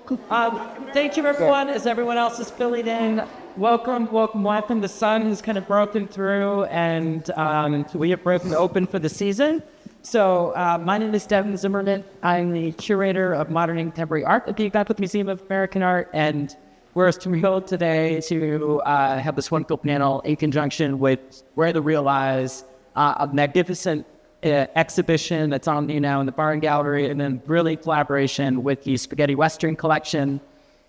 Thank you, everyone. As everyone else is filling in, welcome. The sun has kind of broken through, and we have broken open for the season. So my name is Devon Zimmerman. I'm the curator of modern and contemporary art at the Ogunquit Museum of American Art, and we're thrilled today to have this wonderful panel in conjunction with Where the Real Lies, a magnificent exhibition that's on view now in the Barn Gallery, and then really collaboration with the Spaghetti Western collection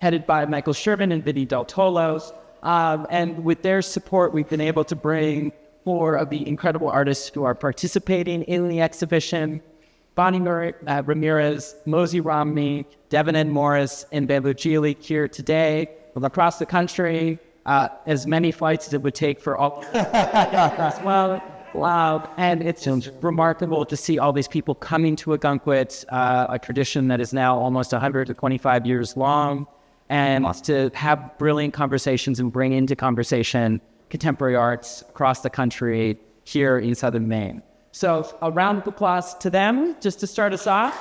headed by Michael Sherman and Vinny Dotolo. And with their support, we've been able to bring four of the incredible artists who are participating in the exhibition: Bony Ramirez, Mosie Romney, Devin N. and Bambou Gili here today from across the country, as many flights as it would take for all as well. Wow. And it's remarkable to see all these people coming to Ogunquit, a tradition that is now almost 125 years long, and to have brilliant conversations and bring into conversation contemporary arts across the country here in Southern Maine. So a round of applause to them, just to start us off.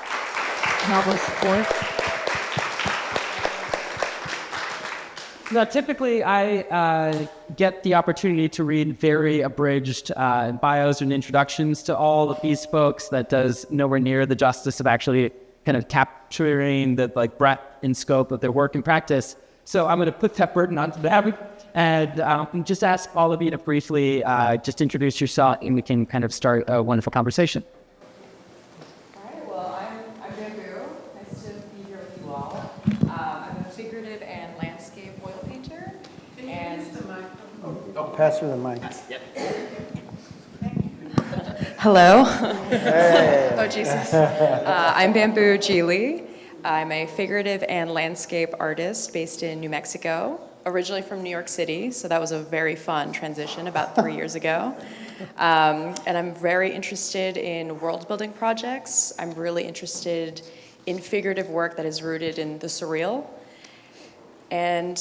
Now, typically, I get the opportunity to read very abridged bios and introductions to all of these folks. That does nowhere near the justice of actually kind of capturing the breadth and scope of their work and practice. So I'm going to put that burden onto them and just ask all of you to briefly just introduce yourself, and we can kind of start a wonderful conversation. All right, well, I'm Bamboo. Nice to be here with you all. I'm a figurative and landscape oil painter. And Pass her the mic. Yep. Hello. Hey. Oh, Jesus. I'm Bambou Gili. I'm a figurative and landscape artist based in New Mexico, originally from New York City, so that was a very fun transition about 3 years ago. And I'm very interested in world-building projects. I'm really interested in figurative work that is rooted in the surreal. And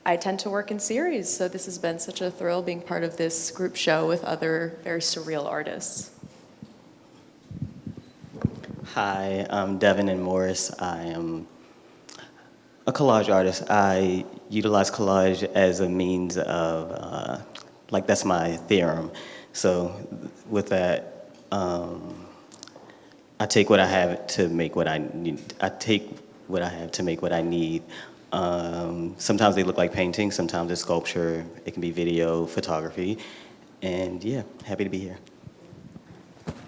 I tend to work in series, so this has been such a thrill being part of this group show with other very surreal artists. Hi, I'm Devin N. I am a collage artist. I utilize collage as a means of, that's my theorem. So with that, I take what I have to make what I need. I take what I have to make what I need. Sometimes they look like paintings, sometimes it's sculpture, it can be video, photography, and yeah, happy to be here.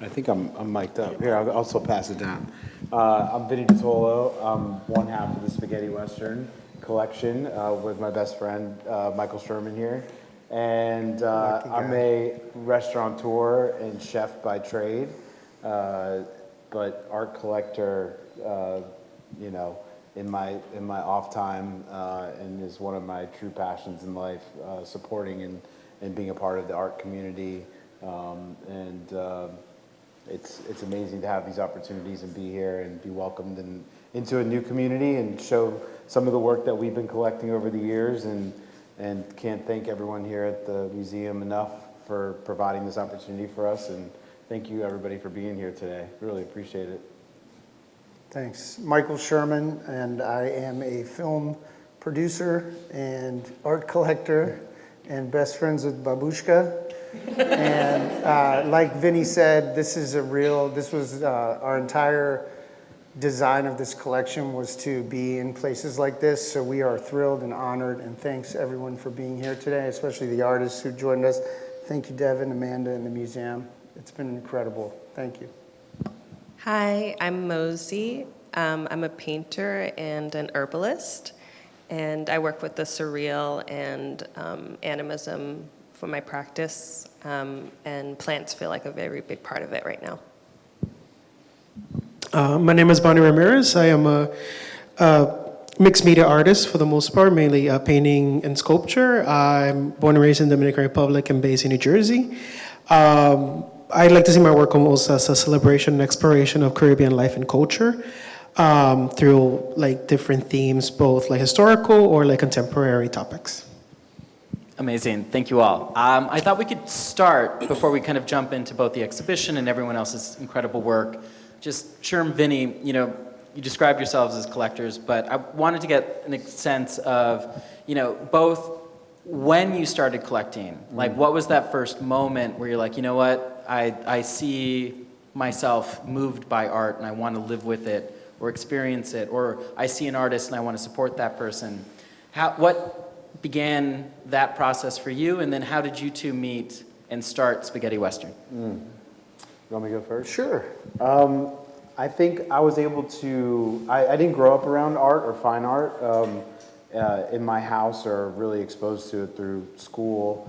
I think I'm mic'd up. Here, I'll also pass it down. I'm Vinny Dotolo. I'm one half of the Spaghetti Western collection with my best friend, Michael Sherman here. And I'm a restaurateur and chef by trade, but art collector, in my off time, and is one of my true passions in life, supporting and being a part of the art community. It's amazing to have these opportunities and be here and be welcomed into a new community and show some of the work that we've been collecting over the years, and can't thank everyone here at the museum enough for providing this opportunity for us, and thank you everybody for being here today. Really appreciate it. Thanks. Michael Sherman, and I am a film producer and art collector and best friends with Babushka. And like Vinny said, this was our entire design of this collection was to be in places like this. So we are thrilled and honored, and thanks everyone for being here today, especially the artists who joined us. Thank you, Devin, Amanda, and the museum. It's been incredible. Thank you. Hi, I'm Mosie. I'm a painter and an herbalist, and I work with the surreal and animism for my practice, and plants feel like a very big part of it right now. My name is Bony Ramirez. I am a mixed media artist for the most part, mainly painting and sculpture. I'm born and raised in the Dominican Republic and based in New Jersey. I like to see my work almost as a celebration and exploration of Caribbean life and culture through different themes, both historical or contemporary topics. Amazing. Thank you all. I thought we could start before we kind of jump into both the exhibition and everyone else's incredible work. Just Sherm, Vinny, you described yourselves as collectors, but I wanted to get a sense of, both when you started collecting, like what was that first moment where you're like, you know what, I see myself moved by art and I want to live with it or experience it, or I see an artist and I want to support that person. What began that process for you, and then how did you two meet and start Spaghetti Western? You want me to go first? Sure. I think I was able to, I didn't grow up around art or fine art in my house, or really exposed to it through school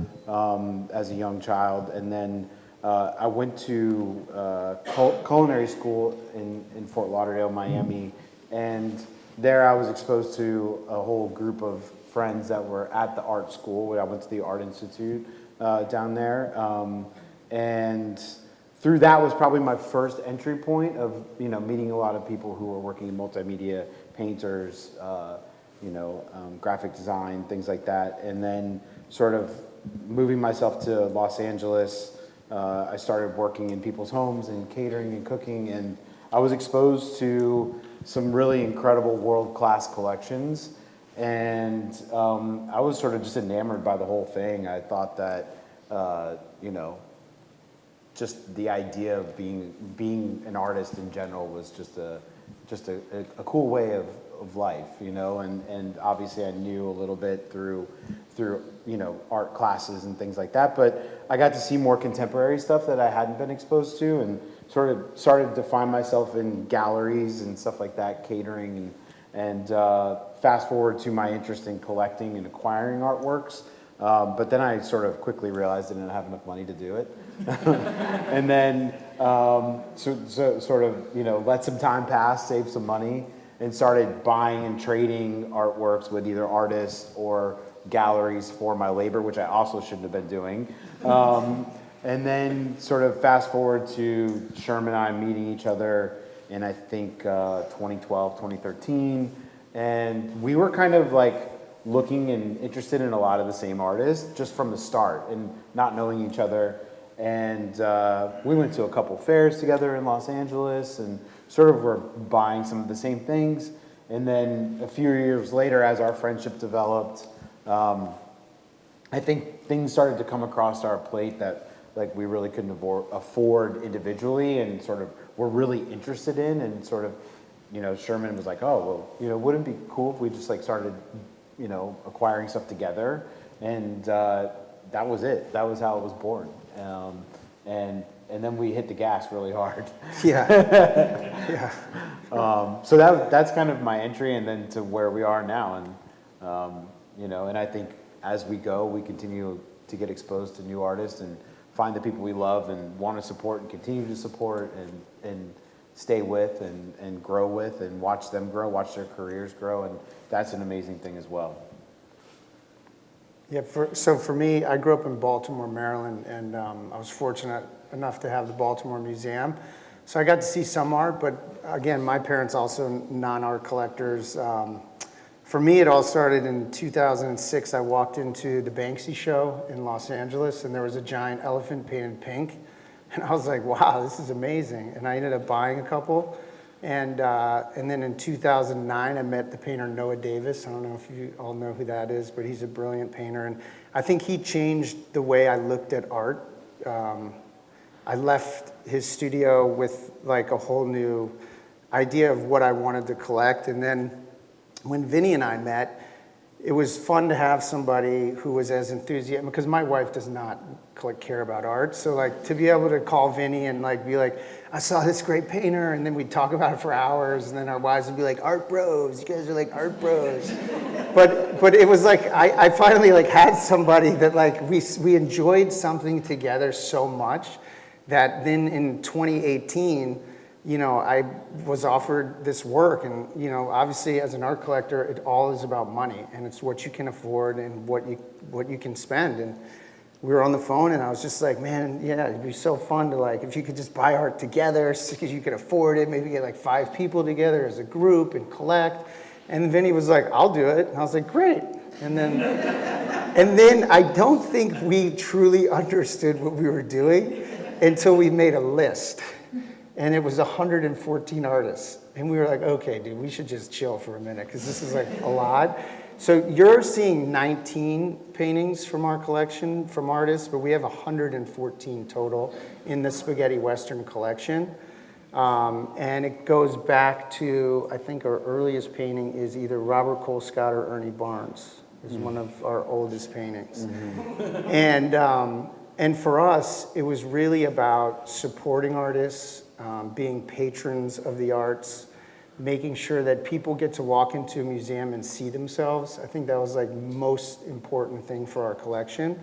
as a young child. And then I went to culinary school in Fort Lauderdale, Miami, and there I was exposed to a whole group of friends that were at the art school. I went to the Art Institute down there, and through that was probably my first entry point of meeting a lot of people who were working in multimedia, painters, graphic design, things like that, and then sort of moving myself to Los Angeles. I started working in people's homes and catering and cooking, and I was exposed to some really incredible world-class collections, and I was sort of just enamored by the whole thing. I thought that, just the idea of being an artist in general was just a cool way of life, and obviously I knew a little bit through art classes and things like that, but I got to see more contemporary stuff that I hadn't been exposed to, and sort of started to find myself in galleries and stuff like that, catering, and fast forward to my interest in collecting and acquiring artworks. But then I sort of quickly realized I didn't have enough money to do it. And then sort of, let some time pass, save some money, and started buying and trading artworks with either artists or galleries for my labor, which I also shouldn't have been doing. And then sort of fast forward to Sherman and I meeting each other in, I think, 2012, 2013. And we were kind of like looking and interested in a lot of the same artists just from the start, and not knowing each other. And we went to a couple fairs together in Los Angeles and sort of were buying some of the same things. And then a few years later, as our friendship developed, I think things started to come across our plate that like we really couldn't afford individually, and sort of were really interested in, and sort of, Sherman was like, oh, well, wouldn't it be cool if we just like started, acquiring stuff together? And that was it. That was how it was born. And then we hit the gas really hard. Yeah. Yeah. So that's kind of my entry, and then to where we are now. And, and I think as we go, we continue to get exposed to new artists and find the people we love and want to support and continue to support and stay with and grow with, and watch them grow, watch their careers grow. And that's an amazing thing as well. Yeah, so for me, I grew up in Baltimore, Maryland, and I was fortunate enough to have the Baltimore Museum. So I got to see some art, but again, my parents also non-art collectors. For me, it all started in 2006. I walked into the Banksy show in Los Angeles, and there was a giant elephant painted pink. And I was like, wow, this is amazing. And I ended up buying a couple. And then in 2009, I met the painter Noah Davis. I don't know if you all know who that is, but he's a brilliant painter. And I think he changed the way I looked at art. I left his studio with like a whole new idea of what I wanted to collect. And then when Vinny and I met, it was fun to have somebody who was as enthusiastic, because my wife does not care about art. So like to be able to call Vinny and like be like, I saw this great painter, and then we'd talk about it for hours, and then our wives would be like, art bros, you guys are like art bros. But it was like, I finally like had somebody that like we enjoyed something together so much that then in 2018, I was offered this work, and obviously as an art collector, it all is about money, and it's what you can afford and what you can spend. And we were on the phone, and I was just like, man, yeah, it'd be so fun to like, if you could just buy art together because you could afford it, maybe get like 5 people together as a group and collect. And Vinny was like, I'll do it. And I was like, great. And then I don't think we truly understood what we were doing until we made a list. and it was 114 artists. And we were like, okay, dude, we should just chill for a minute because this is like a lot. So you're seeing 19 paintings from our collection from artists, but we have 114 total in the Spaghetti Western collection. And it goes back to, I think our earliest painting is either Robert Colescott or Ernie Barnes. Is one of our oldest paintings. And for us, it was really about supporting artists, being patrons of the arts, making sure that people get to walk into a museum and see themselves. I think that was like most important thing for our collection.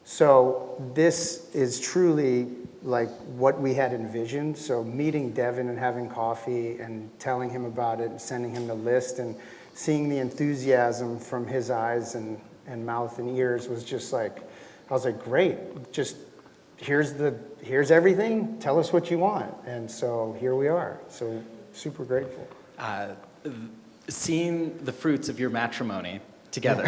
So this is truly like what we had envisioned. So meeting Devin and having coffee and telling him about it and sending him the list and seeing the enthusiasm from his eyes and mouth and ears was just like, I was like, great, just here's everything, tell us what you want. And so here we are, so super grateful. Seeing the fruits of your matrimony together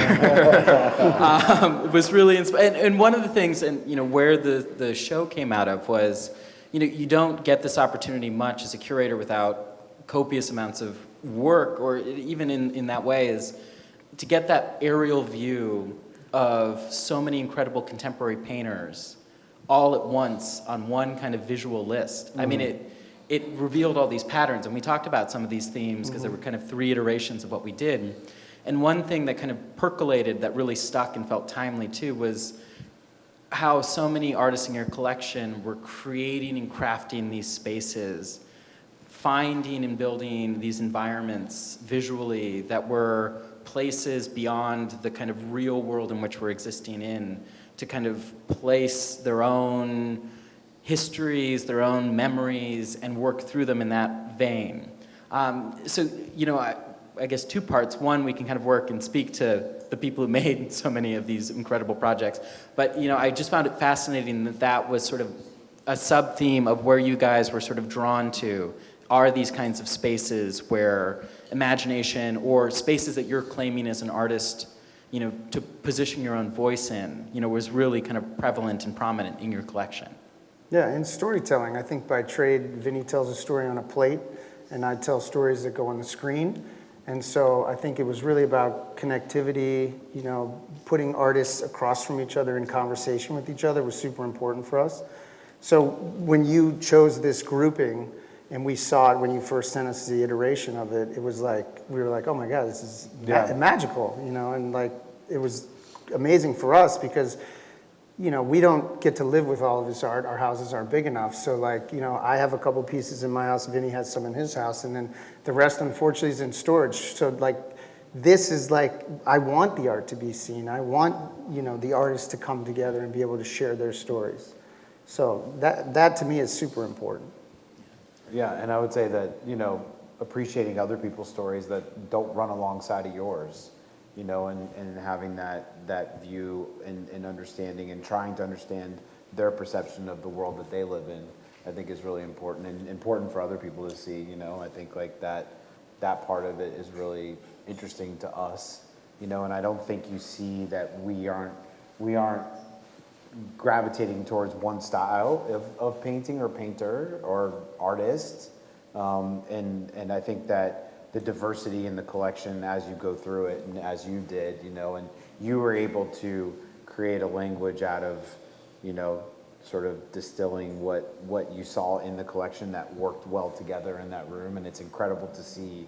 was really inspiring. And one of the things, and where the show came out of was, you don't get this opportunity much as a curator without copious amounts of work, or even in that way, is to get that aerial view of so many incredible contemporary painters all at once on one kind of visual list. I mean, it revealed all these patterns, and we talked about some of these themes because there were kind of 3 iterations of what we did. And one thing that kind of percolated that really stuck and felt timely too was how so many artists in your collection were creating and crafting these spaces, finding and building these environments visually that were places beyond the kind of real world in which we're existing in, to kind of place their own histories, their own memories, and work through them in that vein. So, I guess 2 parts. One, we can kind of work and speak to the people who made so many of these incredible projects. But, I just found it fascinating that that was sort of a sub-theme of where you guys were sort of drawn to, are these kinds of spaces where imagination, or spaces that you're claiming as an artist, to position your own voice in, was really kind of prevalent and prominent in your collection. Yeah, and storytelling. I think by trade, Vinny tells a story on a plate, and I tell stories that go on the screen. And so I think it was really about connectivity, putting artists across from each other in conversation with each other was super important for us. So when you chose this grouping, and we saw it when you first sent us the iteration of it, it was like, we were like, oh my God, this is magical, and like, it was amazing for us because, we don't get to live with all of this art. Our houses aren't big enough. So like, I have a couple pieces in my house, Vinny has some in his house, and then the rest, unfortunately, is in storage. So like, this is like, I want the art to be seen. I want, the artists to come together and be able to share their stories. So that to me is super important. Yeah, and I would say that, appreciating other people's stories that don't run alongside of yours, and having that view and understanding and trying to understand their perception of the world that they live in, I think is really important, and important for other people to see. I think like that part of it is really interesting to us, and I don't think you see that we aren't gravitating towards one style of painting or painter or artist, and I think that the diversity in the collection as you go through it, and as you did, and you were able to create a language out of, sort of distilling what you saw in the collection that worked well together in that room, and it's incredible to see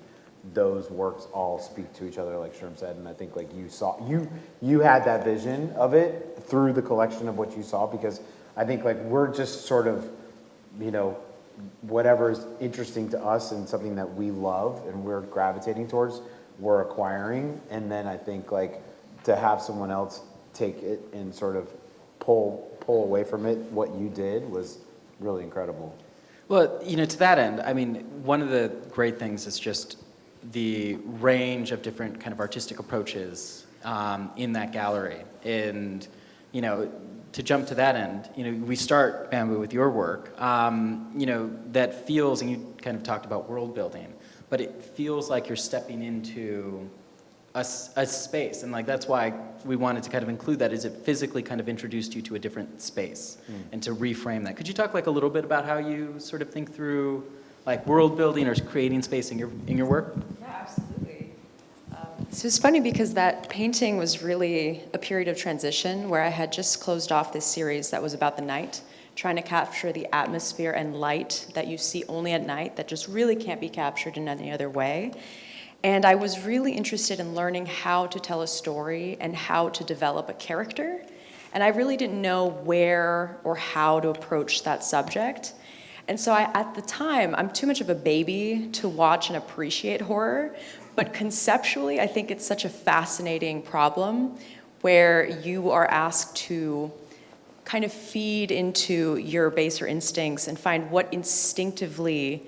those works all speak to each other, like Sherm said, and I think like you had that vision of it through the collection of what you saw, because I think like we're just sort of, whatever's interesting to us and something that we love and we're gravitating towards, we're acquiring, and then I think like to have someone else take it and sort of pull away from it, what you did was really incredible. Well, to that end, I mean, one of the great things is just the range of different kind of artistic approaches in that gallery. And, to jump to that end, we start, Bamboo, with your work, that feels, and you kind of talked about world building, but it feels like you're stepping into a space, and like that's why we wanted to kind of include that, is it physically kind of introduced you to a different space and to reframe that. Could you talk like a little bit about how you sort of think through like world building or creating space in your work? Yeah, absolutely. So it's funny because that painting was really a period of transition where I had just closed off this series that was about the night, trying to capture the atmosphere and light that you see only at night that just really can't be captured in any other way. And I was really interested in learning how to tell a story and how to develop a character. And I really didn't know where or how to approach that subject. And so at the time, I'm too much of a baby to watch and appreciate horror, but conceptually, I think it's such a fascinating problem where you are asked to kind of feed into your baser instincts and find what instinctively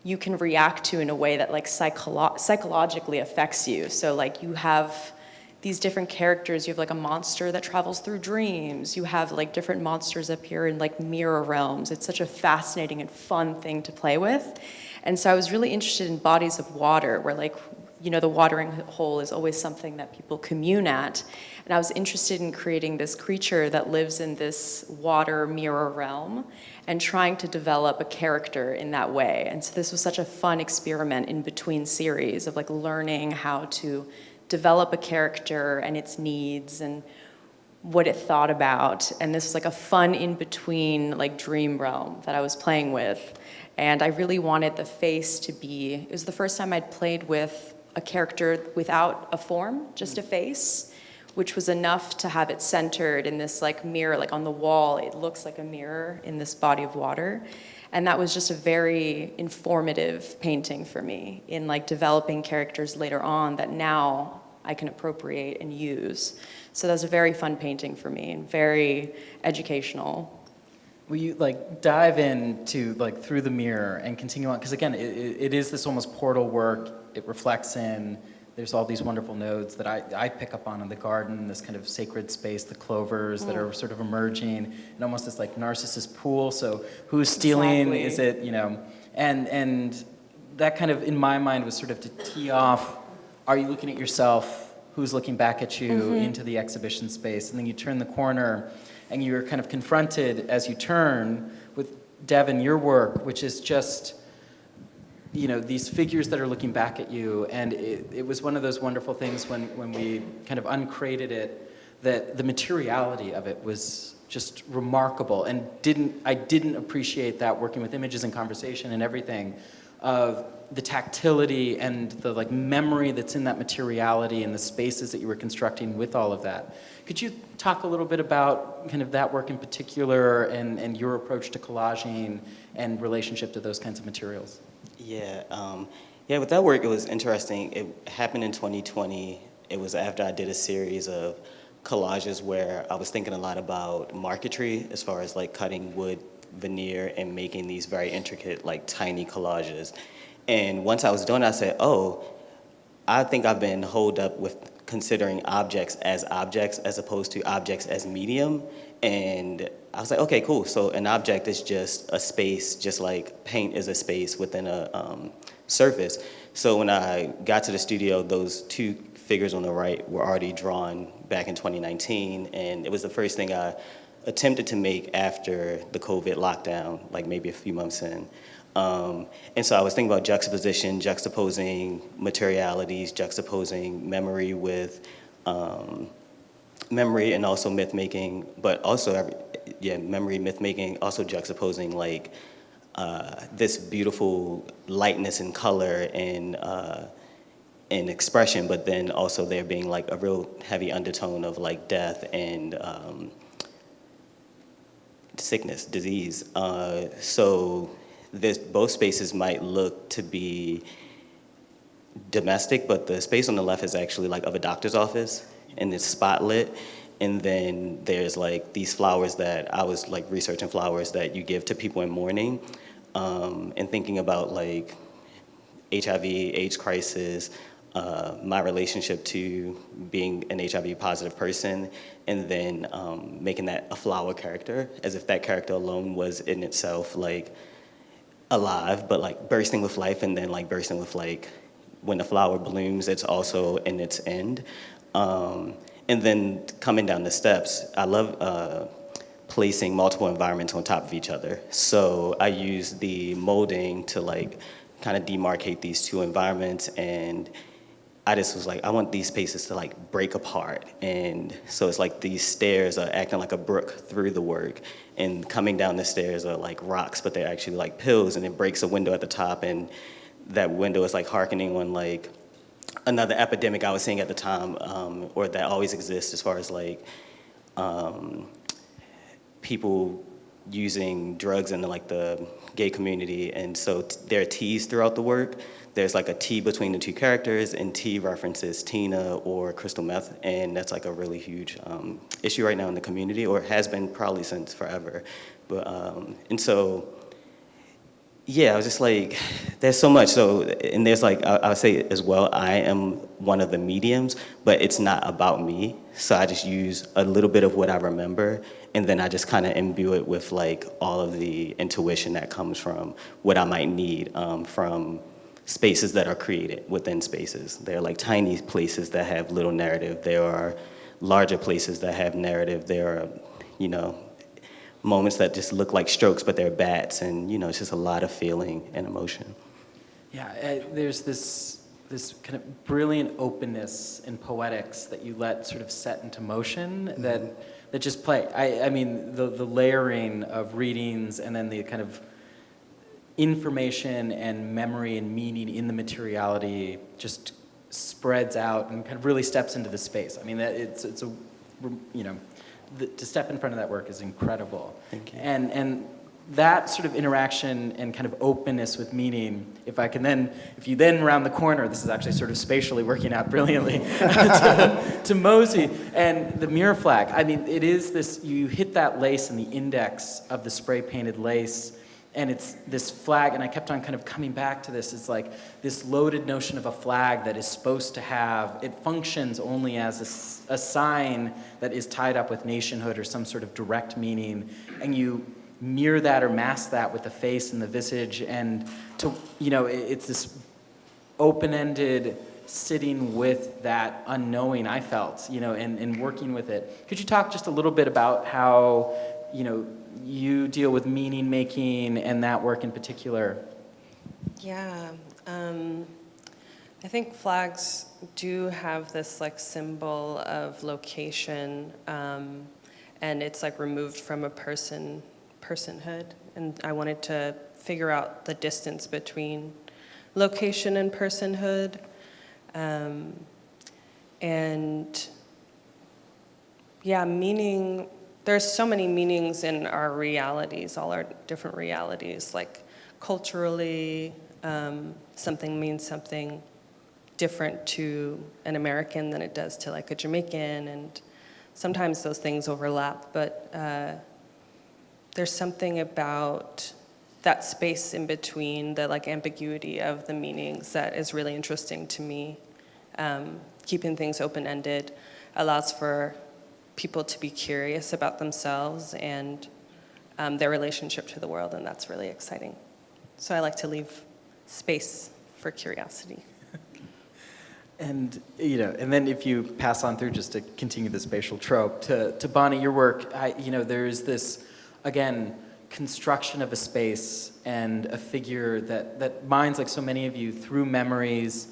you can react to in a way that like psychologically affects you. So like you have these different characters. You have like a monster that travels through dreams. You have like different monsters appear in like mirror realms. It's such a fascinating and fun thing to play with. And so I was really interested in bodies of water where like, you know, the watering hole is always something that people commune at. And I was interested in creating this creature that lives in this water mirror realm and trying to develop a character in that way. And so this was such a fun experiment in between series of like learning how to develop a character and its needs and what it thought about. And this was like a fun in-between like dream realm that I was playing with. And I really wanted the face to be, it was the first time I'd played with a character without a form, just a face, which was enough to have it centered in this like mirror, like on the wall, it looks like a mirror in this body of water. And that was just a very informative painting for me in like developing characters later on that now I can appropriate and use. So that was a very fun painting for me and very educational. Will you like dive into like through the mirror and continue on? Because again, it is this almost portal work. It reflects in. There's all these wonderful nodes that I pick up on in the garden, this kind of sacred space, the clovers that are sort of emerging, and almost this like Narcissus pool. So who's stealing? Exactly. Is it, you know? And that kind of, in my mind, was sort of to tee off, are you looking at yourself? Who's looking back at you into the exhibition space? And then you turn the corner, and you're kind of confronted as you turn with Devin, your work, which is just, you know, these figures that are looking back at you. And it was one of those wonderful things when we kind of uncrated it, that the materiality of it was just remarkable. And I didn't appreciate that working with images and conversation and everything, of the tactility and the like memory that's in that materiality and the spaces that you were constructing with all of that. Could you talk a little bit about kind of that work in particular and your approach to collaging and relationship to those kinds of materials? Yeah, with that work, it was interesting. It happened in 2020. It was after I did a series of collages where I was thinking a lot about marquetry as far as like cutting wood veneer and making these very intricate, like tiny collages. And once I was doing it, I said, oh, I think I've been holed up with considering objects as opposed to objects as medium. And I was like, okay, cool. So an object is just a space, just like paint is a space within a surface. So when I got to the studio, those two figures on the right were already drawn back in 2019. And it was the first thing I attempted to make after the COVID lockdown, like maybe a few months in. And so I was thinking about juxtaposition, juxtaposing materialities, juxtaposing memory with memory and also myth making, but also, memory, myth making, also juxtaposing like this beautiful lightness and color and expression, but then also there being like a real heavy undertone of like death and sickness, disease. So both spaces might look to be domestic, but the space on the left is actually like of a doctor's office, and it's spotlit. And then there's like these flowers that I was like researching flowers that you give to people in mourning, and thinking about like HIV, AIDS crisis, my relationship to being an HIV positive person, and then making that a flower character, as if that character alone was in itself like alive, but like bursting with life, and then like bursting with like when the flower blooms, it's also in its end. And then coming down the steps, I love placing multiple environments on top of each other. So I use the molding to like kind of demarcate these two environments, and I just was like, I want these spaces to like break apart. And so it's like these stairs are acting like a brook through the work, and coming down the stairs are like rocks, but they're actually like pills, and it breaks a window at the top, and that window is like hearkening on like another epidemic I was seeing at the time, or that always exists as far as like people using drugs in like the gay community. And so there are T's throughout the work. There's like a T between the two characters, and T references Tina or crystal meth, and that's like a really huge issue right now in the community, or has been probably since forever. But and so, yeah, I was just like, there's so much. So, and there's like, I would say as well, I am one of the mediums, but it's not about me. So I just use a little bit of what I remember, and then I just kind of imbue it with like all of the intuition that comes from what I might need from spaces that are created within spaces. There are like tiny places that have little narrative. There are larger places that have narrative. There are, you know, moments that just look like strokes, but they're bats, and you know, it's just a lot of feeling and emotion. Yeah, there's this kind of brilliant openness and poetics that you let sort of set into motion that just play. I mean, the layering of readings, and then the kind of information and memory and meaning in the materiality just spreads out and kind of really steps into the space. I mean, that it's a, you know, to step in front of that work is incredible. Thank you. And that sort of interaction and kind of openness with meaning, if you then round the corner, this is actually sort of spatially working out brilliantly, to mosie and the mirror flag. I mean, it is this, you hit that lace in the index of the spray painted lace, and it's this flag, and I kept on kind of coming back to this. It's like this loaded notion of a flag that is supposed to have, it functions only as a sign that is tied up with nationhood or some sort of direct meaning, and you mirror that or mask that with the face and the visage, and to, you know, it's this open-ended sitting with that unknowing I felt, you know, and working with it. Could you talk just a little bit about how, you know, you deal with meaning making and that work in particular? Yeah, I think flags do have this like symbol of location, and it's like removed from a personhood, and I wanted to figure out the distance between location and personhood, and yeah, meaning. There's so many meanings in our realities, all our different realities. Like culturally, something means something different to an American than it does to like a Jamaican, and sometimes those things overlap, but there's something about that space in between, the like ambiguity of the meanings, that is really interesting to me. Keeping things open-ended allows for people to be curious about themselves and their relationship to the world, and that's really exciting. So I like to leave space for curiosity. And, you know, and then if you pass on through, just to continue the spatial trope, to Bonnie, your work, you know, there's this, again, construction of a space and a figure that mines, like so many of you, through memories,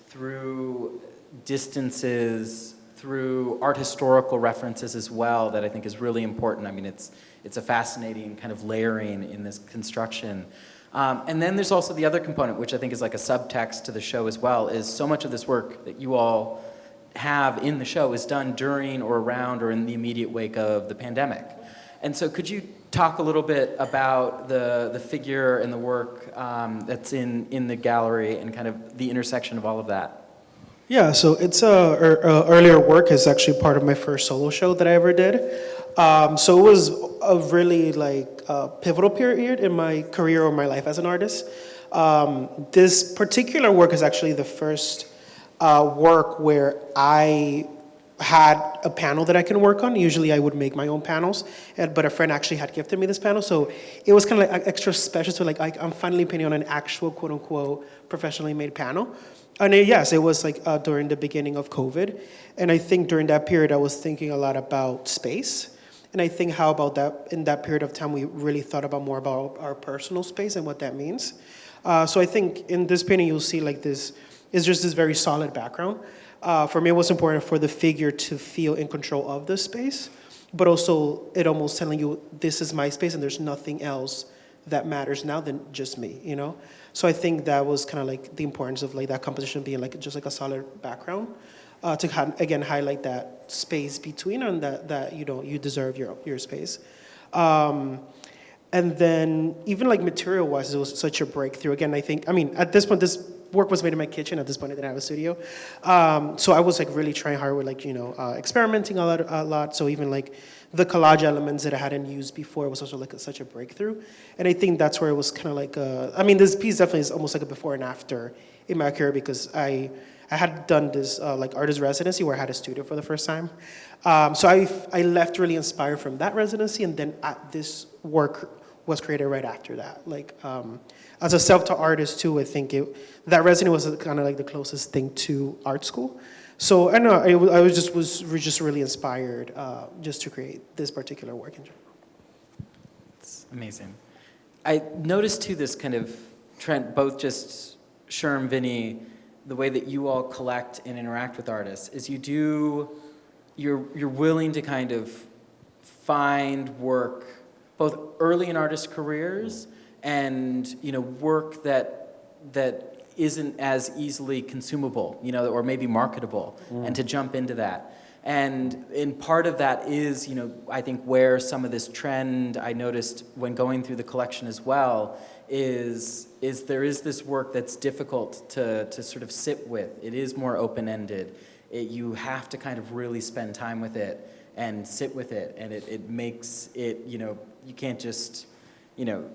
through distances, through art historical references as well, that I think is really important. I mean, it's a fascinating kind of layering in this construction. And then there's also the other component, which I think is like a subtext to the show as well, is so much of this work that you all have in the show is done during or around or in the immediate wake of the pandemic. And so could you talk a little bit about the figure and the work that's in the gallery and kind of the intersection of all of that? Yeah, so it's earlier work is actually part of my first solo show that I ever did. So it was a really like pivotal period in my career or my life as an artist. This particular work is actually the first work where I had a panel that I can work on. Usually I would make my own panels, but a friend actually had gifted me this panel. So it was kind of like extra special. So like I'm finally painting on an actual quote unquote professionally made panel. And yes, it was like during the beginning of COVID. And I think during that period, I was thinking a lot about space. And I think how about that, in that period of time, we really thought about more about our personal space and what that means. So I think in this painting, you'll see like this, is just this very solid background. For me, it was important for the figure to feel in control of the space, but also it almost telling you, this is my space and there's nothing else that matters now than just me, you know? So I think that was kind of like the importance of like that composition being like just like a solid background to again highlight that space between and that you know, you deserve your space. And then even like material-wise, it was such a breakthrough. Again, I think, I mean, at this point, this work was made in my kitchen. At this point, I didn't have a studio. So I was like really trying hard with like, you know, experimenting a lot. So even like the collage elements that I hadn't used before was also like such a breakthrough. And I think that's where it was kind of like, I mean, this piece definitely is almost like a before and after in my career because I had done this like artist residency where I had a studio for the first time. So I left really inspired from that residency, and then this work was created right after that. Like as a self-taught artist too, I think that residency was kind of like the closest thing to art school. So I know I was just really inspired just to create this particular work in general. It's amazing. I noticed too this kind of trend, both just Sherm, Vinny, the way that you all collect and interact with artists is you're willing to kind of find work both early in artist careers and, you know, work that isn't as easily consumable, you know, or maybe marketable, and to jump into that. And in part of that is, you know, I think where some of this trend I noticed when going through the collection as well is there is this work that's difficult to sort of sit with. It is more open-ended. You have to kind of really spend time with it and sit with it, and it makes it, you know, you can't just, you know,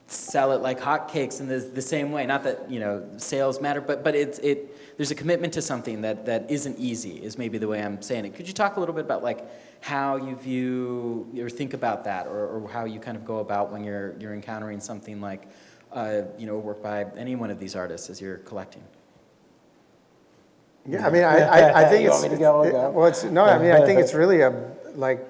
sell it like hotcakes in the same way. Not that, you know, sales matter, but there's a commitment to something that isn't easy, is maybe the way I'm saying it. Could you talk a little bit about like how you view or think about that, or how you kind of go about when you're encountering something like, you know, work by any one of these artists as you're collecting? Yeah, I mean, I think You want me to go? I think it's really like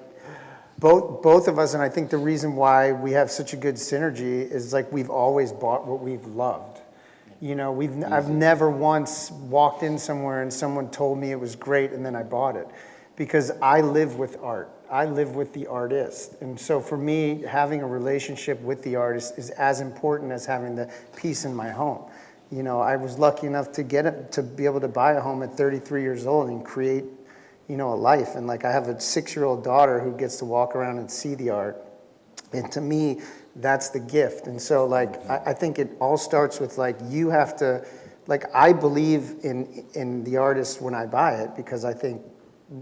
both of us, and I think the reason why we have such a good synergy is like we've always bought what we've loved. You know, I've never once walked in somewhere and someone told me it was great and then I bought it, because I live with art. I live with the artist. And so for me, having a relationship with the artist is as important as having the piece in my home. You know, I was lucky enough to be able to buy a home at 33 years old and create, you know, a life. And like I have a 6-year-old daughter who gets to walk around and see the art. And to me, that's the gift. And so like, I think it all starts with like, you have to, like, I believe in the artist when I buy it, because I think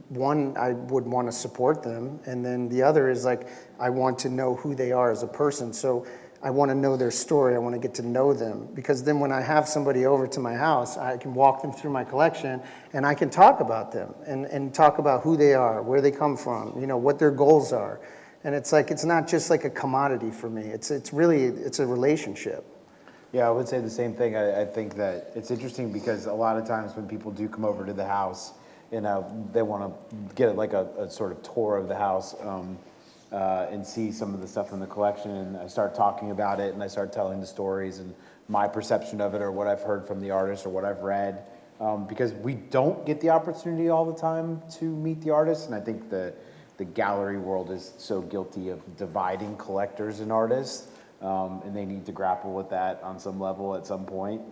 one, I would want to support them. And then the other is like, I want to know who they are as a person. So I want to know their story. I want to get to know them, because then when I have somebody over to my house, I can walk them through my collection and I can talk about them and talk about who they are, where they come from, you know, what their goals are. And it's like, it's not just like a commodity for me. It's really a relationship. Yeah, I would say the same thing. I think that it's interesting because a lot of times when people do come over to the house, you know, they want to get like a sort of tour of the house. And see some of the stuff in the collection, and I start talking about it, and I start telling the stories and my perception of it, or what I've heard from the artist, or what I've read, because we don't get the opportunity all the time to meet the artists, and I think the gallery world is so guilty of dividing collectors and artists, and they need to grapple with that on some level at some point,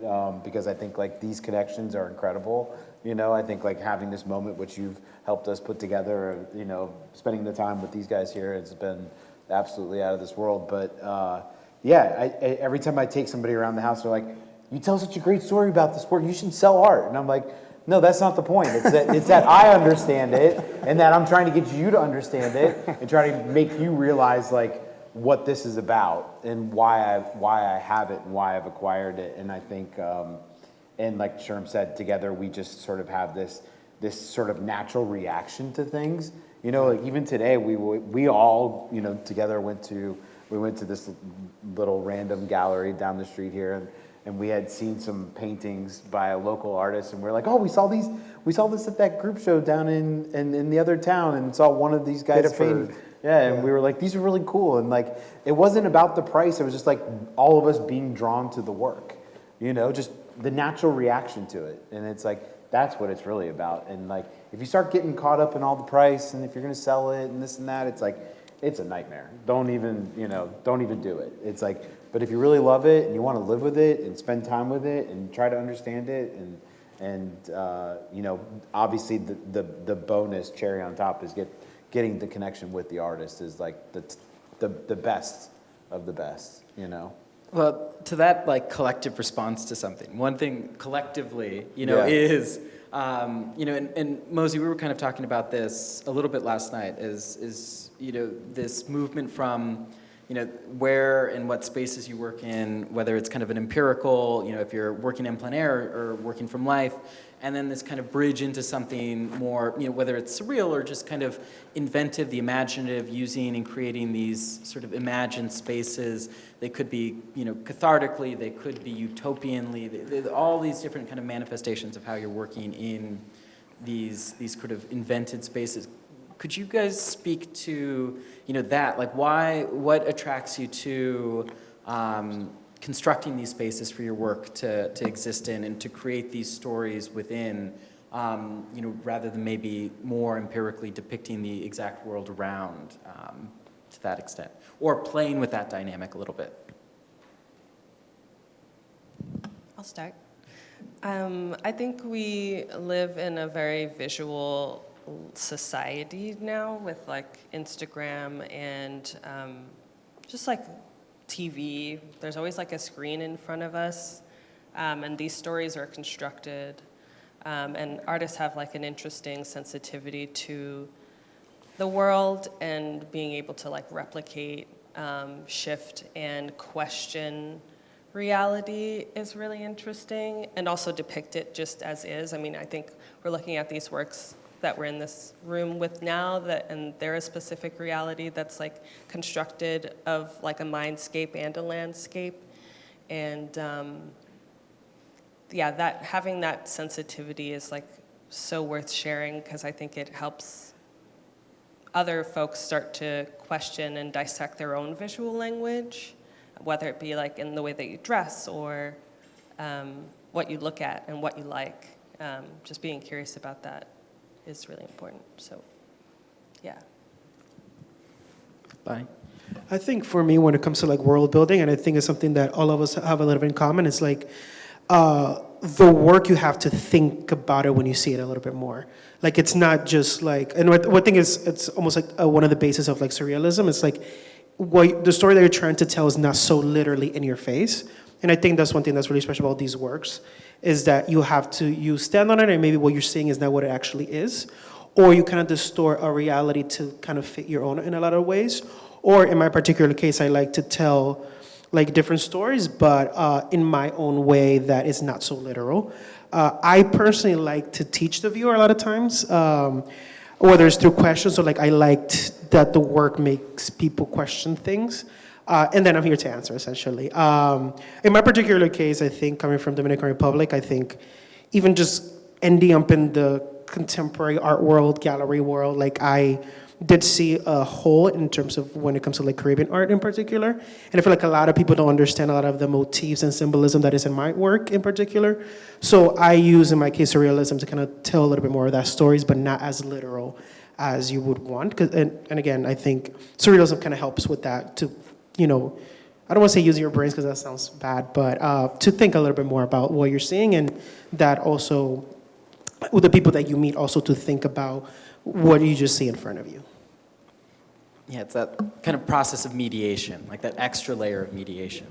because I think like these connections are incredible. You know, I think like having this moment, which you've helped us put together, you know, spending the time with these guys here, it's been absolutely out of this world. But yeah, every time I take somebody around the house, they're like, you tell such a great story about this work, you should sell art. And I'm like, no, that's not the point. It's that I understand it, and that I'm trying to get you to understand it, and try to make you realize like what this is about, and why I have it, and why I've acquired it. And I think, and like Sherm said, together we just sort of have this sort of natural reaction to things. You know, like even today, we all, you know, together we went to this little random gallery down the street here, and we had seen some paintings by a local artist, and we're like, oh, we saw this at that group show down in the other town, and saw one of these guys paint. Yeah, and we were like, these are really cool, and like, it wasn't about the price, it was just like all of us being drawn to the work, you know, just the natural reaction to it, and it's like, that's what it's really about. And like, if you start getting caught up in all the price, and if you're gonna sell it, and this and that, it's like, it's a nightmare. Don't even do it. It's like, but if you really love it, and you wanna live with it, and spend time with it, and try to understand it, and you know, obviously the bonus cherry on top is getting the connection with the artist is like the best of the best, you know? Well, to that like collective response to something, one thing collectively, you know, Yeah. is, you know, and Mosie, we were kind of talking about this a little bit last night, is you know, this movement from, you know, where and what spaces you work in, whether it's kind of an empirical, you know, if you're working in plein air or working from life, and then this kind of bridge into something more, you know, whether it's surreal or just kind of inventive, the imaginative, using and creating these sort of imagined spaces. They could be, you know, cathartically, they could be utopianly, all these different kind of manifestations of how you're working in these sort of invented spaces. Could you guys speak to, you know, that, like what attracts you to constructing these spaces for your work to exist in and to create these stories within, you know, rather than maybe more empirically depicting the exact world around to that extent, or playing with that dynamic a little bit? I'll start. I think we live in a very visual society now with like Instagram and just like TV. There's always like a screen in front of us, and these stories are constructed, and artists have like an interesting sensitivity to the world and being able to like replicate, shift, and question reality is really interesting, and also depict it just as is. I mean, I think we're looking at these works that we're in this room with now, and there is specific reality that's like constructed of like a mindscape and a landscape. And yeah, that having that sensitivity is like so worth sharing, because I think it helps other folks start to question and dissect their own visual language, whether it be like in the way that you dress or what you look at and what you like. Just being curious about that is really important. So, yeah. Bye. I think for me, when it comes to like world building, and I think it's something that all of us have a little bit in common, it's like the work, you have to think about it when you see it a little bit more. Like, it's not just like, and what thing is, it's almost like one of the bases of like surrealism. It's like, the story that you're trying to tell is not so literally in your face. And I think that's one thing that's really special about these works, is that you stand on it, and maybe what you're seeing is not what it actually is, or you kind of distort a reality to kind of fit your own in a lot of ways. Or in my particular case, I like to tell like different stories, but in my own way that is not so literal. I personally like to teach the viewer a lot of times, whether it's through questions, or like I liked that the work makes people question things. And then I'm here to answer, essentially. In my particular case, I think coming from Dominican Republic, I think even just ending up in the contemporary art world, gallery world, like I did see a hole in terms of when it comes to like Caribbean art in particular. And I feel like a lot of people don't understand a lot of the motifs and symbolism that is in my work in particular. So I use, in my case, surrealism to kind of tell a little bit more of that stories, but not as literal as you would want. And again, I think surrealism kind of helps with that to, you know, I don't want to say using your brains because that sounds bad, but to think a little bit more about what you're seeing, and that also, with the people that you meet, also to think about what you just see in front of you. Yeah, it's that kind of process of mediation, like that extra layer of mediation.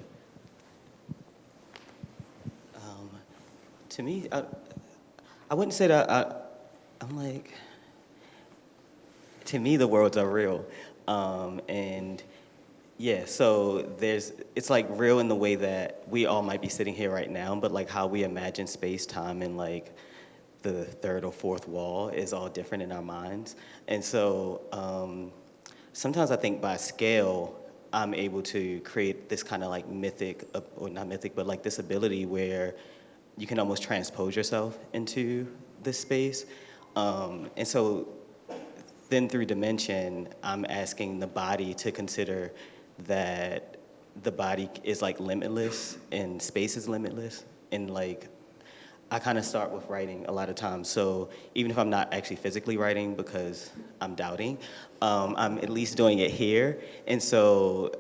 To me, I wouldn't say that. I'm like, to me, the worlds are real, and yeah. So it's like real in the way that we all might be sitting here right now, but like how we imagine space, time, and like the third or fourth wall is all different in our minds, and so. Sometimes I think by scale, I'm able to create this kind of like mythic, or not mythic, but like this ability where you can almost transpose yourself into this space. And so then through dimension, I'm asking the body to consider that the body is like limitless and space is limitless. And like, I kind of start with writing a lot of times. So even if I'm not actually physically writing because I'm doubting, I'm at least doing it here. And so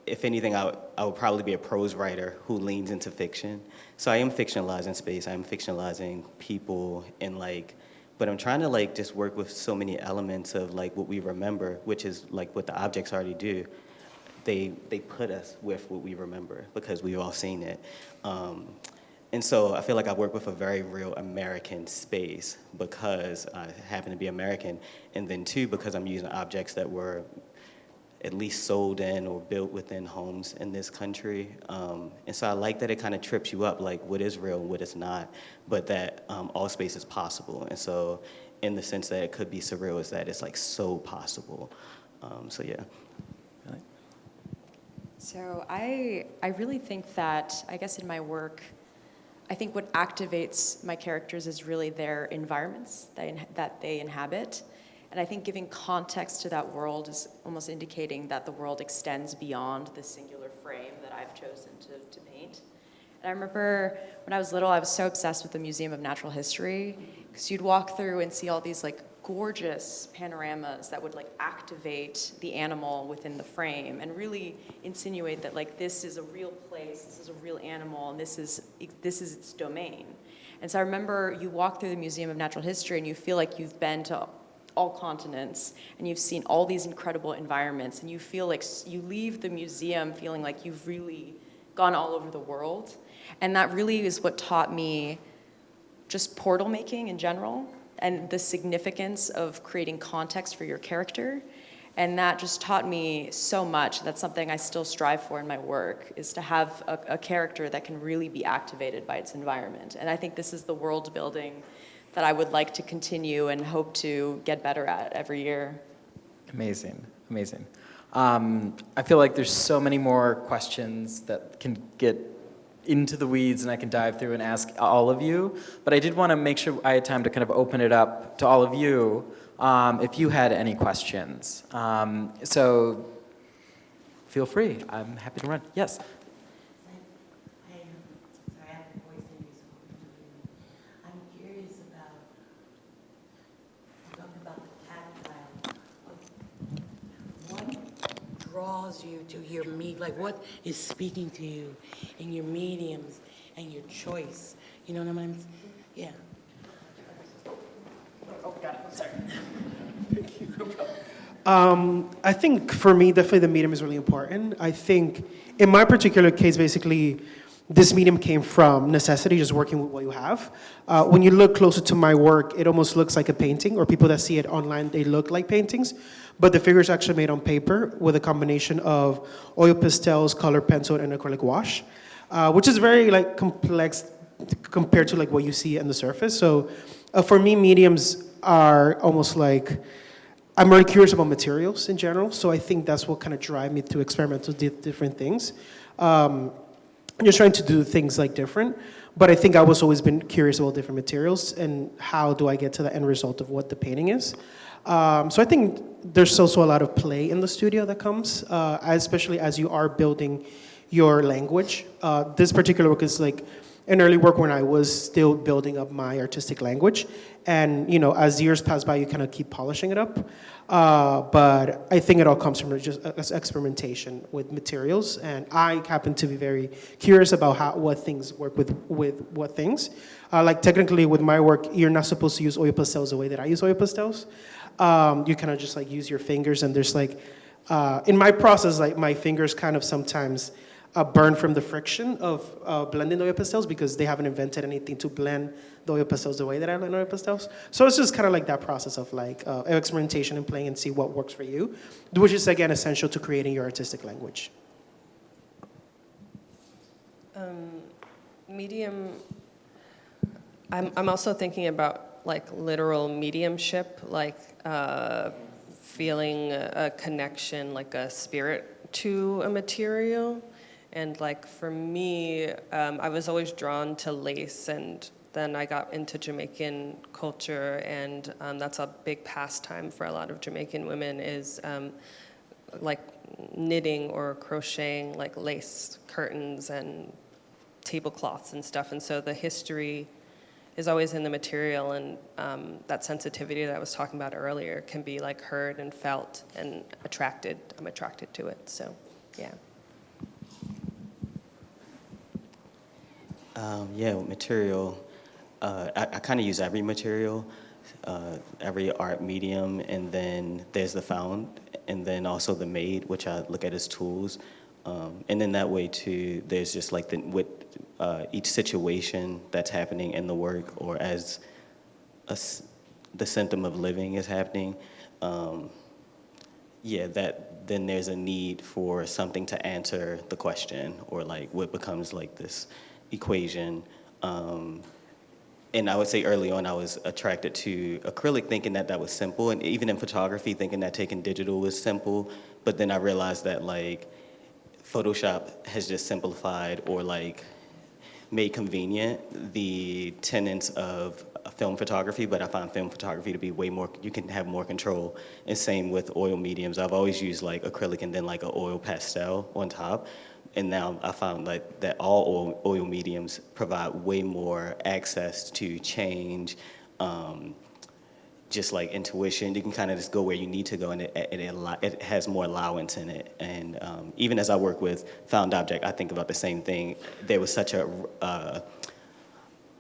if anything, I would probably be a prose writer who leans into fiction. So I am fictionalizing space, I am fictionalizing people, and like, but I'm trying to like just work with so many elements of like what we remember, which is like what the objects already do. They put us with what we remember because we've all seen it. And so I feel like I work with a very real American space because I happen to be American, and then two, because I'm using objects that were at least sold in or built within homes in this country. And so I like that it kind of trips you up, like what is real and what is not, but that all space is possible. And so in the sense that it could be surreal is that it's like so possible. So yeah. So I really think that, I guess in my work, I think what activates my characters is really their environments that they inhabit. And I think giving context to that world is almost indicating that the world extends beyond the singular frame that I've chosen to paint. And I remember when I was little, I was so obsessed with the Museum of Natural History, because you'd walk through and see all these like gorgeous panoramas that would like activate the animal within the frame and really insinuate that like this is a real place, this is a real animal, and this is its domain. And so I remember you walk through the Museum of Natural History and you feel like you've been to all continents and you've seen all these incredible environments, and you feel like you leave the museum feeling like you've really gone all over the world. And that really is what taught me just portal making in general, and the significance of creating context for your character. And that just taught me so much. That's something I still strive for in my work, is to have a character that can really be activated by its environment. And I think this is the world building that I would like to continue and hope to get better at every year. Amazing, amazing. I feel like there's so many more questions that can get into the weeds and I can dive through and ask all of you, but I did want to make sure I had time to kind of open it up to all of you if you had any questions. So feel free, I'm happy to run. Yes? I'm curious about, talking about the tactile, what draws you to your like what is speaking to you in your mediums and your choice? You know what I mean? Yeah. Oh, got it, sorry. I think for me, definitely the medium is really important. I think in my particular case, basically, this medium came from necessity, just working with what you have. When you look closer to my work, it almost looks like a painting, or people that see it online, they look like paintings. But the figures are actually made on paper with a combination of oil pastels, color pencil, and acrylic wash, which is very like complex compared to like what you see on the surface. So for me, mediums are almost like, I'm very curious about materials in general, so I think that's what kind of drive me to experiment with different things. I'm just trying to do things like different, but I think I was always been curious about different materials and how do I get to the end result of what the painting is. So I think there's also a lot of play in the studio that comes, especially as you are building your language. This particular work is like an early work when I was still building up my artistic language. And, you know, as years pass by, you kind of keep polishing it up. But I think it all comes from just experimentation with materials. And I happen to be very curious about what things work with what things. Like technically with my work, you're not supposed to use oil pastels the way that I use oil pastels. You kind of just like use your fingers, and there's like, in my process, like my fingers kind of sometimes burn from the friction of blending the oil pastels because they haven't invented anything to blend the oil pastels the way that I blend oil pastels. So it's just kind of like that process of like experimentation and playing and see what works for you, which is again essential to creating your artistic language. Medium, I'm also thinking about like literal mediumship, like feeling a connection, like a spirit to a material. And like for me, I was always drawn to lace, and then I got into Jamaican culture, and that's a big pastime for a lot of Jamaican women is like knitting or crocheting like lace curtains and tablecloths and stuff. And so the history is always in the material, and that sensitivity that I was talking about earlier can be like heard and felt and attracted. I'm attracted to it, so yeah. Yeah, material. I kind of use every material, every art medium, and then there's the found, and then also the made, which I look at as tools. And then that way too, there's just like with each situation that's happening in the work, or as the symptom of living is happening. Yeah, that then there's a need for something to answer the question, or like what becomes like this equation. And I would say early on I was attracted to acrylic, thinking that that was simple, and even in photography thinking that taking digital was simple, but then I realized that like Photoshop has just simplified or like made convenient the tenets of film photography, but I find film photography to be way more, you can have more control. And same with oil mediums. I've always used like acrylic and then like an oil pastel on top. And now I found like that all oil mediums provide way more access to change, just like intuition. You can kind of just go where you need to go, and it has more allowance in it. And even as I work with found object, I think about the same thing. There was such a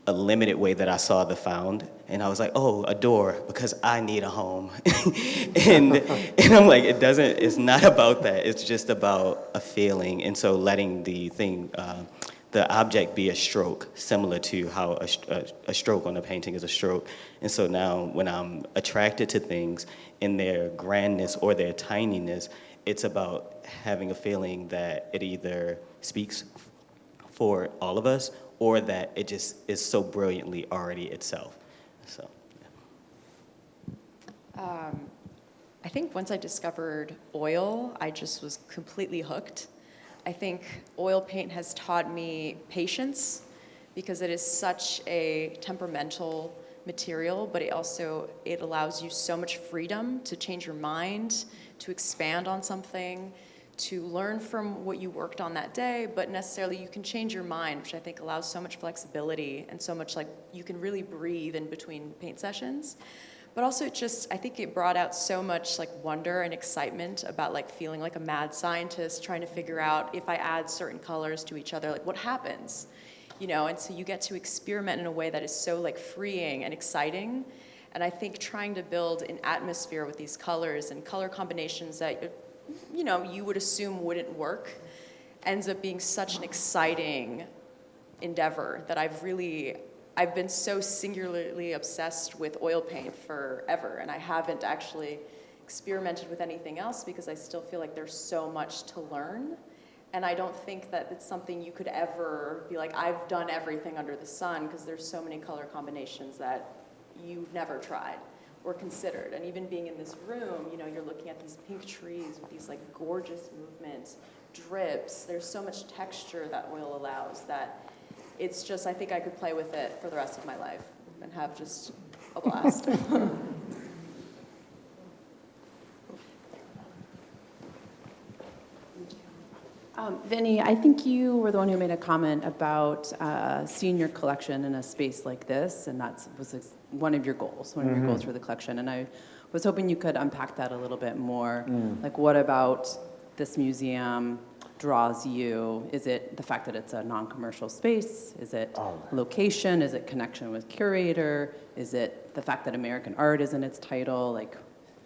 limited way that I saw the found, and I was like, oh, a door, because I need a home. and I'm like, it's not about that. It's just about a feeling. And so letting the thing, the object be a stroke, similar to how a stroke on a painting is a stroke. And so now when I'm attracted to things in their grandness or their tininess, it's about having a feeling that it either speaks for all of us, or that it just is so brilliantly already itself. So, I think once I discovered oil, I just was completely hooked. I think oil paint has taught me patience, because it is such a temperamental material, but it allows you so much freedom to change your mind, to expand on something, to learn from what you worked on that day, but necessarily you can change your mind, which I think allows so much flexibility and so much like you can really breathe in between paint sessions. But also I think it brought out so much like wonder and excitement about like feeling like a mad scientist trying to figure out if I add certain colors to each other, like what happens, and so you get to experiment in a way that is so like freeing and exciting. And I think trying to build an atmosphere with these colors and color combinations that you would assume wouldn't work ends up being such an exciting endeavor that I've been so singularly obsessed with oil paint forever, and I haven't actually experimented with anything else because I still feel like there's so much to learn. And I don't think that it's something you could ever be like, I've done everything under the sun, because there's so many color combinations that you've never tried or considered. And even being in this room, you're looking at these pink trees with these like gorgeous movements, drips. There's so much texture that oil allows that it's just, I think I could play with it for the rest of my life and have just a blast. Vinny, I think you were the one who made a comment about seeing your collection in a space like this, and that was one of your goals for the collection. And I was hoping you could unpack that a little bit more. Like, what about this museum draws you? Is it the fact that it's a non-commercial space? Is it location? Is it connection with Curator? Is it the fact that American art is in its title? Like,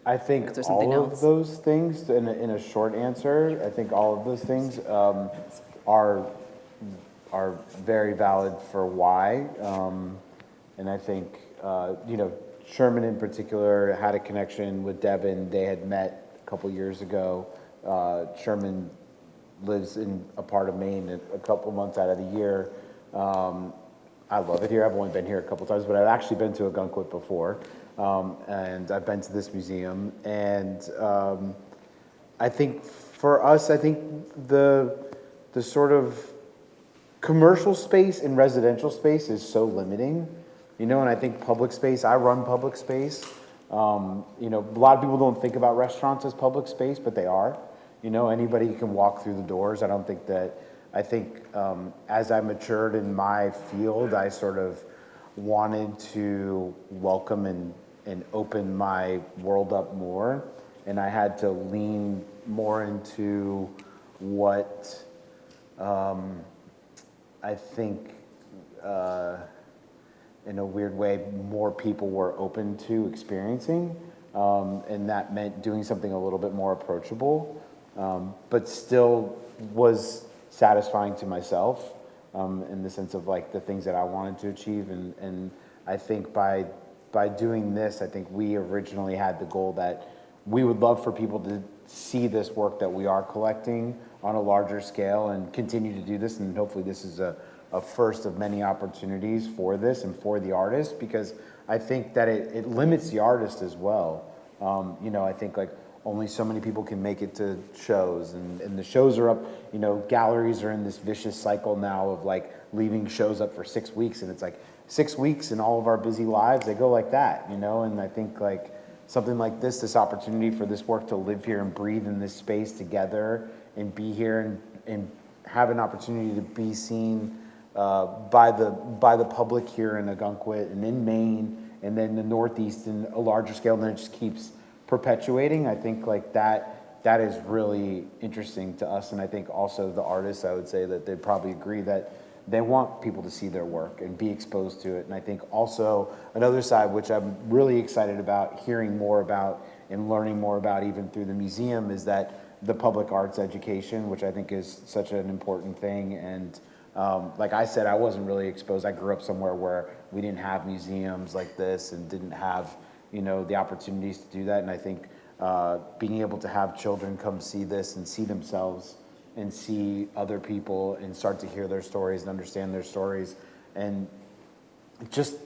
I think all of those things, in a short answer, I think all of those things are very valid for why. And I think, Sherman in particular had a connection with Devin. They had met a couple years ago. Sherman lives in a part of Maine a couple months out of the year. I love it here. I've only been here a couple times, but I've actually been to Ogunquit before. And I've been to this museum, and I think for us, I think the sort of commercial space and residential space is so limiting, and I think public space, I run public space. A lot of people don't think about restaurants as public space, but they are. Anybody can walk through the doors. I think as I matured in my field, I sort of wanted to welcome and open my world up more. And I had to lean more into what I think, in a weird way, more people were open to experiencing. And that meant doing something a little bit more approachable, but still was satisfying to myself in the sense of like the things that I wanted to achieve. And I think by doing this, I think we originally had the goal that we would love for people to see this work that we are collecting on a larger scale and continue to do this. And hopefully this is a first of many opportunities for this and for the artist, because I think that it limits the artist as well. I think like only so many people can make it to shows, and the shows are up, galleries are in this vicious cycle now of like leaving shows up for 6 weeks, and it's like 6 weeks in all of our busy lives, they go like that, and I think like something like this opportunity for this work to live here and breathe in this space together and be here and have an opportunity to be seen by the public here in Ogunquit and in Maine and then the Northeast in a larger scale, and then it just keeps perpetuating. I think like that is really interesting to us, and I think also the artists, I would say that they'd probably agree that they want people to see their work and be exposed to it. And I think also another side, which I'm really excited about hearing more about and learning more about even through the museum, is that the public arts education, which I think is such an important thing. And like I said, I wasn't really exposed. I grew up somewhere where we didn't have museums like this and didn't have, the opportunities to do that. And I think being able to have children come see this and see themselves and see other people and start to hear their stories and understand their stories, and just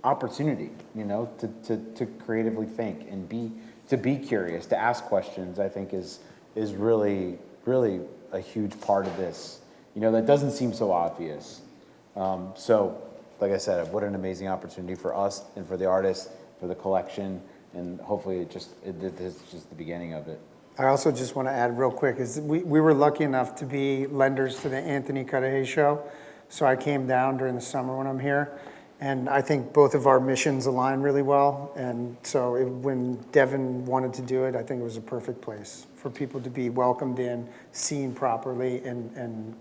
opportunity, to creatively think and be curious, to ask questions, I think is really, really a huge part of this, that doesn't seem so obvious. So like I said, what an amazing opportunity for us and for the artists, for the collection, and hopefully this is just the beginning of it. I also just want to add real quick, is we were lucky enough to be lenders to the Anthony Cudahy show. So I came down during the summer when I'm here, and I think both of our missions align really well. And so when Devin wanted to do it, I think it was a perfect place for people to be welcomed in, seen properly, and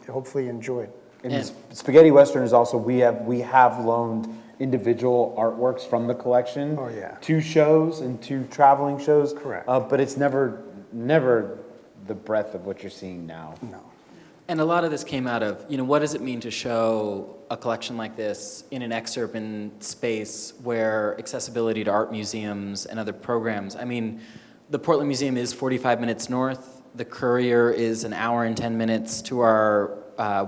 hopefully enjoyed. And Spaghetti Western is also, we have loaned individual artworks from the collection to shows and to traveling shows. Correct. But it's never the breadth of what you're seeing now. No. And a lot of this came out of, what does it mean to show a collection like this in an exurban space where accessibility to art museums and other programs, the Portland Museum is 45 minutes north. The Courier is an hour and 10 minutes to our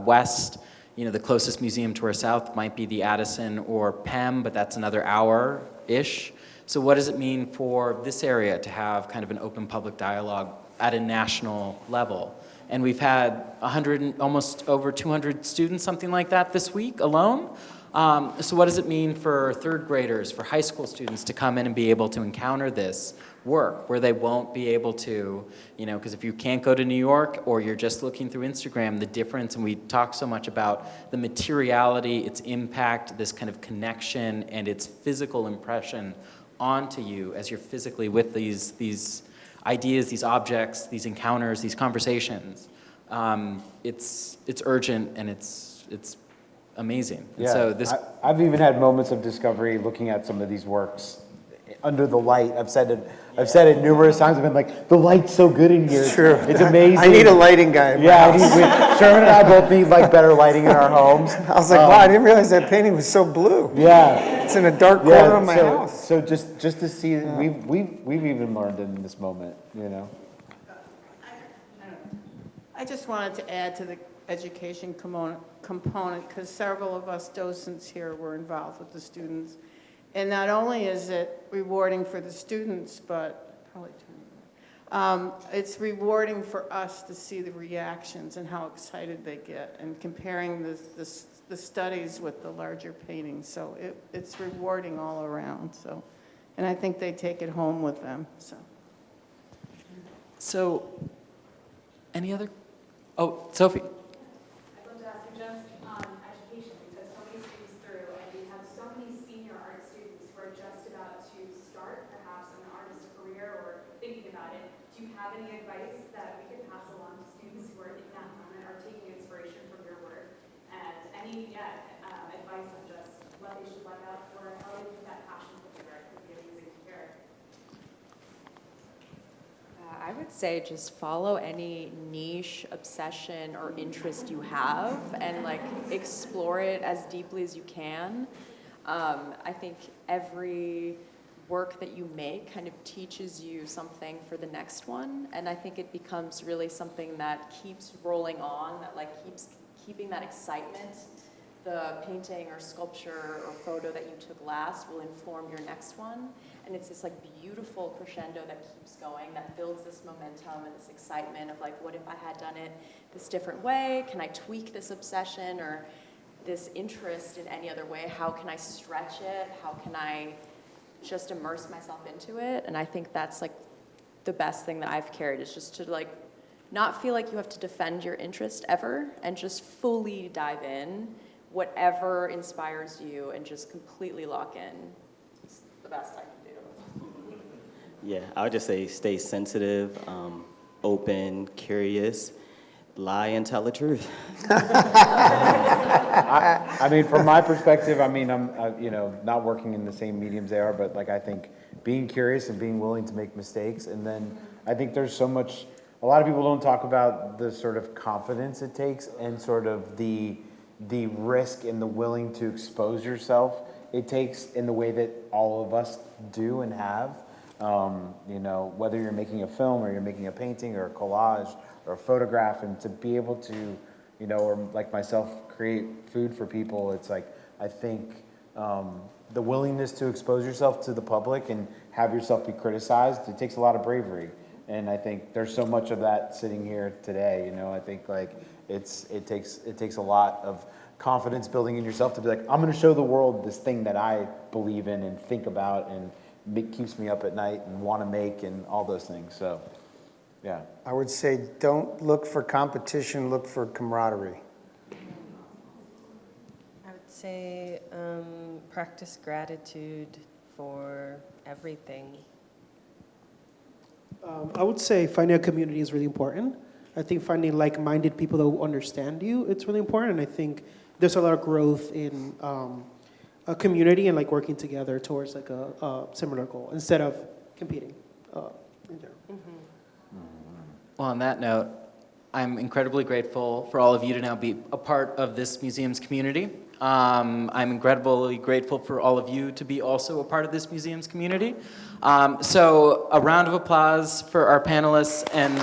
west. The closest museum to our south might be the Addison or Penn, but that's another hour-ish. So what does it mean for this area to have kind of an open public dialogue at a national level? And we've had almost over 200 students, something like that, this week alone. So what does it mean for third graders, for high school students to come in and be able to encounter this work where they won't be able to, because if you can't go to New York or you're just looking through Instagram, the difference, and we talk so much about the materiality, its impact, this kind of connection and its physical impression onto you as you're physically with these ideas, these objects, these encounters, these conversations. It's urgent and it's amazing. And so I've even had moments of discovery looking at some of these works under the light. I've said it numerous times. I've been like, the light's so good in here. It's true. It's amazing. I need a lighting guy. Sherman and I both need better lighting in our homes. I was like, wow, I didn't realize that painting was so blue. Yeah. It's in a dark corner of my house. So just to see, we've even learned in this moment, I just wanted to add to the education component, because several of us docents here were involved with the students. And not only is it rewarding for the students, but it's rewarding for us to see the reactions and how excited they get, and comparing the studies with the larger paintings. So it's rewarding all around. So, and I think they take it home with them. So, any other? Oh, Sophie. I'd love to ask you just on education, because so many students through, and we have so many senior art students who are just about to start, perhaps an artist career or thinking about it. Do you have any advice that we could pass along to students who are in that moment, are taking inspiration from your work? And any advice on just what they should look out for, how they keep that passion for their art could be amazing to hear. I would say just follow any niche obsession or interest you have and like explore it as deeply as you can. I think every work that you make kind of teaches you something for the next one, and I think it becomes really something that keeps rolling on, that like keeps keeping that excitement. The painting or sculpture or photo that you took last will inform your next one. And it's this like beautiful crescendo that keeps going, that builds this momentum and this excitement of like, what if I had done it this different way? Can I tweak this obsession or this interest in any other way? How can I stretch it? How can I just immerse myself into it? And I think that's like the best thing that I've carried, is just to like not feel like you have to defend your interest ever, and just fully dive in, whatever inspires you, and just completely lock in. It's the best I can do. Yeah, I would just say stay sensitive, open, curious, lie and tell the truth. I mean, from my perspective, I mean, I'm not working in the same mediums they are, but like I think being curious and being willing to make mistakes, and then I think there's so much. A lot of people don't talk about the sort of confidence it takes, and sort of the risk and the willing to expose yourself it takes in the way that all of us do and have. Whether you're making a film or you're making a painting or a collage or a photograph, and to be able to, or like myself, create food for people, it's like, I think the willingness to expose yourself to the public and have yourself be criticized, it takes a lot of bravery. And I think there's so much of that sitting here today, I think like it takes a lot of confidence building in yourself to be like, I'm going to show the world this thing that I believe in and think about and keeps me up at night and want to make and all those things. So, yeah. I would say don't look for competition, look for camaraderie. I would say practice gratitude for everything. I would say finding a community is really important. I think finding like-minded people that will understand you, it's really important. And I think there's a lot of growth in a community and like working together towards like a similar goal instead of competing in general. Well, on that note, I'm incredibly grateful for all of you to now be a part of this museum's community. I'm incredibly grateful for all of you to be also a part of this museum's community. So a round of applause for our panelists and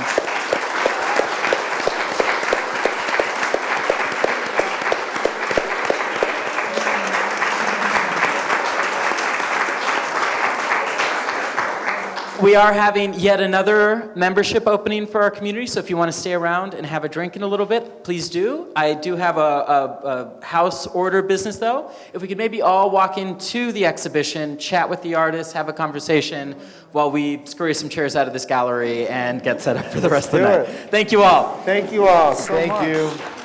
we are having yet another membership opening for our community, so if you want to stay around and have a drink in a little bit, please do. I do have a house order business, though. If we could maybe all walk into the exhibition, chat with the artists, have a conversation, while we scurry some chairs out of this gallery and get set up for the rest of the night. Thank you all. Thank you all so much. Thank you.